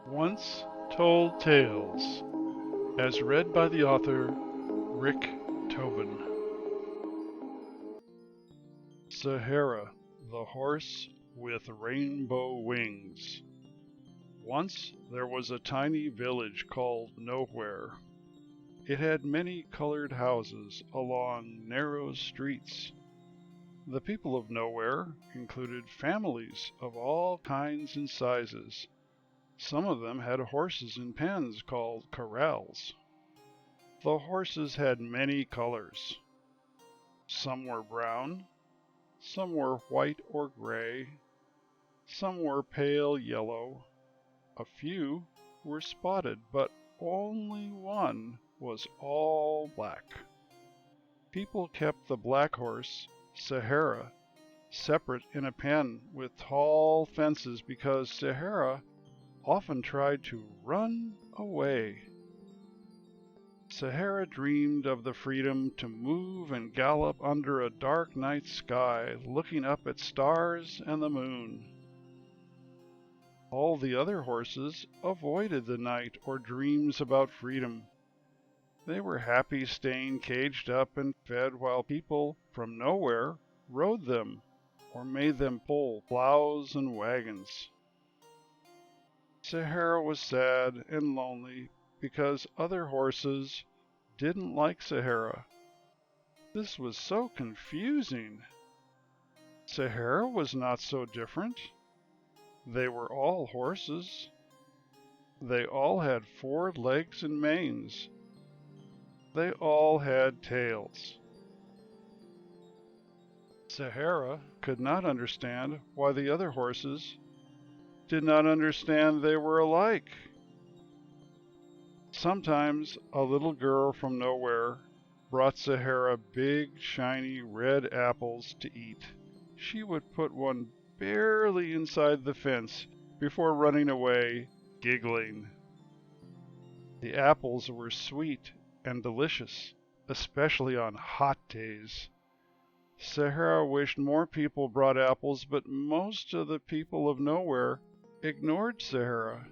Once Told Tales, as read by the author Rick Tobin. Sahara, the horse with rainbow wings. Once there was a tiny village called Nowhere. It had many colored houses along narrow streets. The people of Nowhere included families of all kinds and sizes. Some of them had horses in pens called corrals. The horses had many colors. Some were brown, some were white or gray, some were pale yellow. A few were spotted, but only one was all black. People kept the black horse, Sahara, separate in a pen with tall fences because Sahara often tried to run away. Sahara dreamed of the freedom to move and gallop under a dark night sky, looking up at stars and the moon. All the other horses avoided the night or dreams about freedom. They were happy staying caged up and fed while people from Nowhere rode them or made them pull plows and wagons. Sahara was sad and lonely because other horses didn't like Sahara. This was so confusing. Sahara was not so different. They were all horses. They all had 4 legs and manes. They all had tails. Sahara could not understand why the other horses did not understand they were alike. Sometimes a little girl from Nowhere brought Sahara big, shiny red apples to eat. She would put one barely inside the fence before running away, giggling. The apples were sweet and delicious, especially on hot days. Sahara wished more people brought apples, but most of the people of Nowhere ignored Sahara.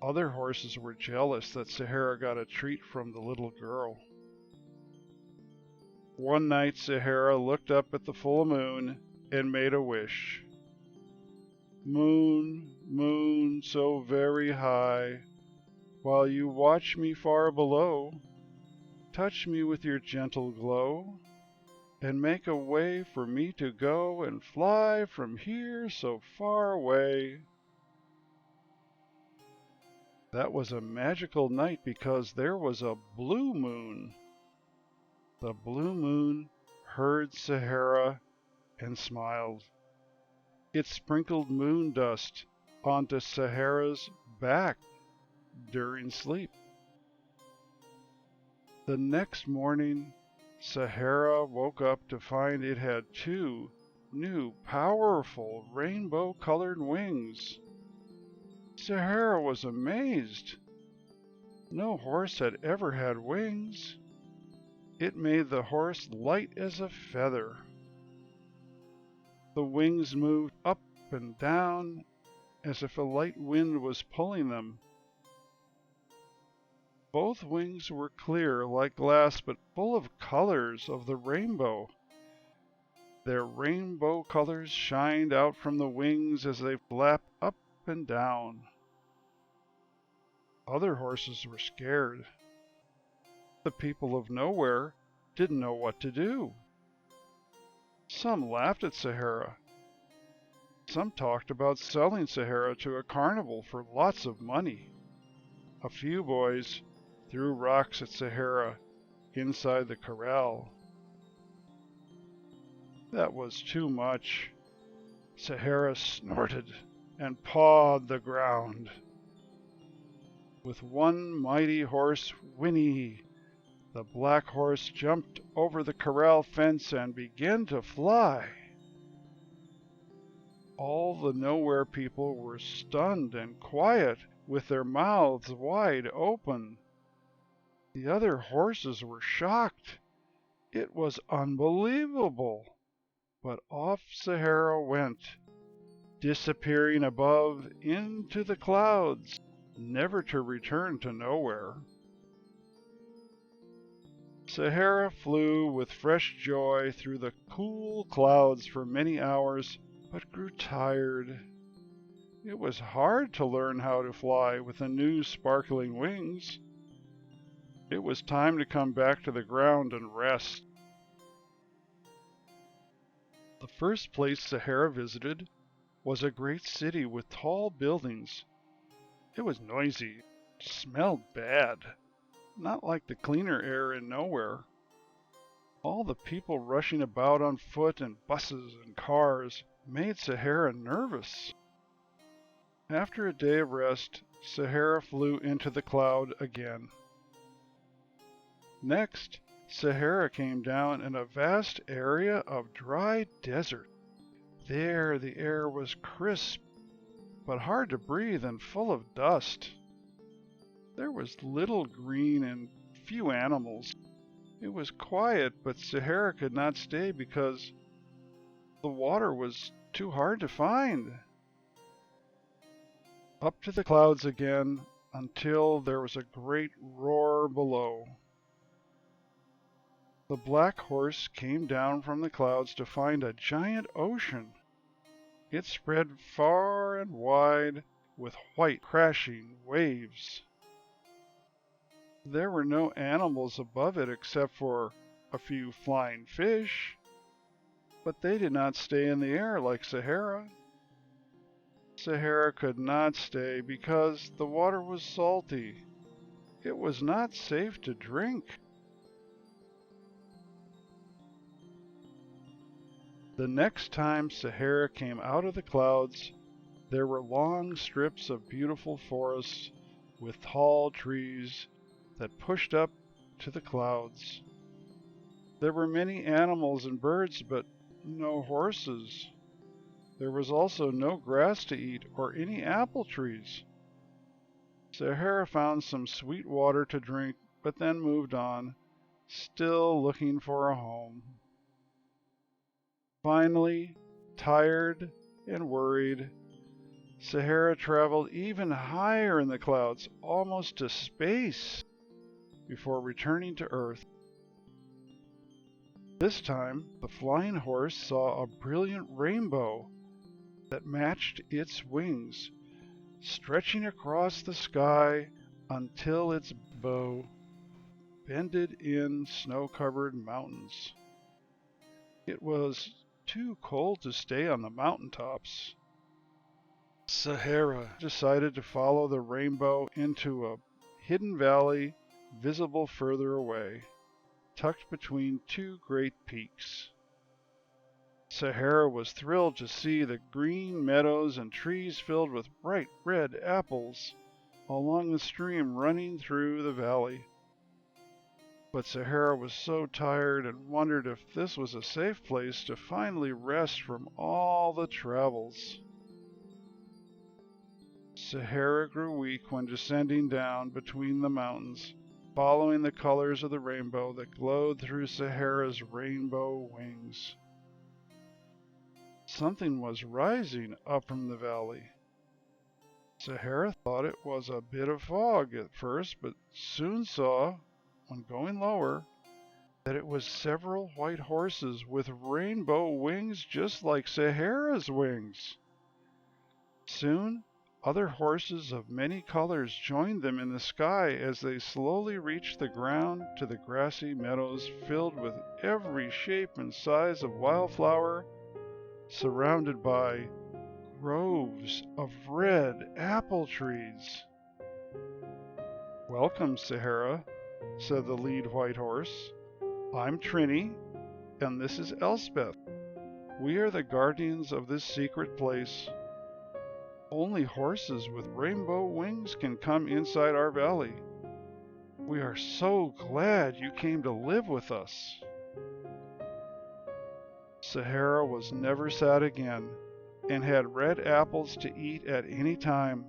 Other horses were jealous that Sahara got a treat from the little girl. One night Sahara looked up at the full moon and made a wish. Moon, moon, so very high, while you watch me far below, touch me with your gentle glow, and make a way for me to go and fly from here so far away. That was a magical night because there was a blue moon. The blue moon heard Sahara and smiled. It sprinkled moon dust onto Sahara's back during sleep. The next morning, Sahara woke up to find it had 2 new, powerful, rainbow-colored wings. Sahara was amazed. No horse had ever had wings. It made the horse light as a feather. The wings moved up and down as if a light wind was pulling them. Both wings were clear like glass, but full of colors of the rainbow. Their rainbow colors shined out from the wings as they flapped up and down. Other horses were scared. The people of Nowhere didn't know what to do. Some laughed at Sahara. Some talked about selling Sahara to a carnival for lots of money. A few boys threw rocks at Sahara inside the corral. That was too much. Sahara snorted and pawed the ground. With one mighty horse whinny, the black horse jumped over the corral fence and began to fly. All the Nowhere people were stunned and quiet, with their mouths wide open. The other horses were shocked. It was unbelievable. But off Sahara went. disappearing above into the clouds, never to return to nowhere. Sahara flew with fresh joy through the cool clouds for many hours, but grew tired. It was hard to learn how to fly with the new sparkling wings. It was time to come back to the ground and rest. The first place Sahara visited was a great city with tall buildings. It was noisy, smelled bad, not like the cleaner air in nowhere. All the people rushing about on foot and buses and cars made Sahara nervous. After a day of rest, Sahara flew into the cloud again. Next, Sahara came down in a vast area of dry desert. There the air was crisp, but hard to breathe and full of dust. There was little green and few animals. It was quiet, but Sahara could not stay because the water was too hard to find. Up to the clouds again until there was a great roar below. The black horse came down from the clouds to find a giant ocean. It spread far and wide with white crashing waves. There were no animals above it except for a few flying fish, but they did not stay in the air like Sahara. Sahara could not stay because the water was salty. It was not safe to drink. The next time Sahara came out of the clouds, there were long strips of beautiful forests with tall trees that pushed up to the clouds. There were many animals and birds, but no horses. There was also no grass to eat or any apple trees. Sahara found some sweet water to drink, but then moved on, still looking for a home. Finally, tired and worried, Sahara traveled even higher in the clouds, almost to space, before returning to Earth. This time, the flying horse saw a brilliant rainbow that matched its wings, stretching across the sky until its bow ended in snow-covered mountains. It was too cold to stay on the mountaintops. Sahara decided to follow the rainbow into a hidden valley visible further away, tucked between two great peaks. Sahara was thrilled to see the green meadows and trees filled with bright red apples along the stream running through the valley. But Sahara was so tired and wondered if this was a safe place to finally rest from all the travels. Sahara grew weak when descending down between the mountains, following the colors of the rainbow that glowed through Sahara's rainbow wings. Something was rising up from the valley. Sahara thought it was a bit of fog at first, but soon saw, when going lower, that it was several white horses with rainbow wings just like Sahara's wings. Soon, other horses of many colors joined them in the sky as they slowly reached the ground to the grassy meadows filled with every shape and size of wildflower, surrounded by groves of red apple trees. "Welcome, Sahara," said the lead white horse. "I'm Trini, and this is Elspeth. We are the guardians of this secret place. Only horses with rainbow wings can come inside our valley. We are so glad you came to live with us." Sahara was never sad again, and had red apples to eat at any time.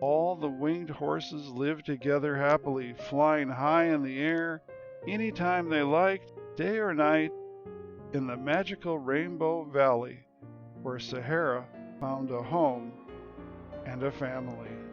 All the winged horses lived together happily, flying high in the air any time they liked, day or night, in the magical Rainbow Valley, where Sahara found a home and a family.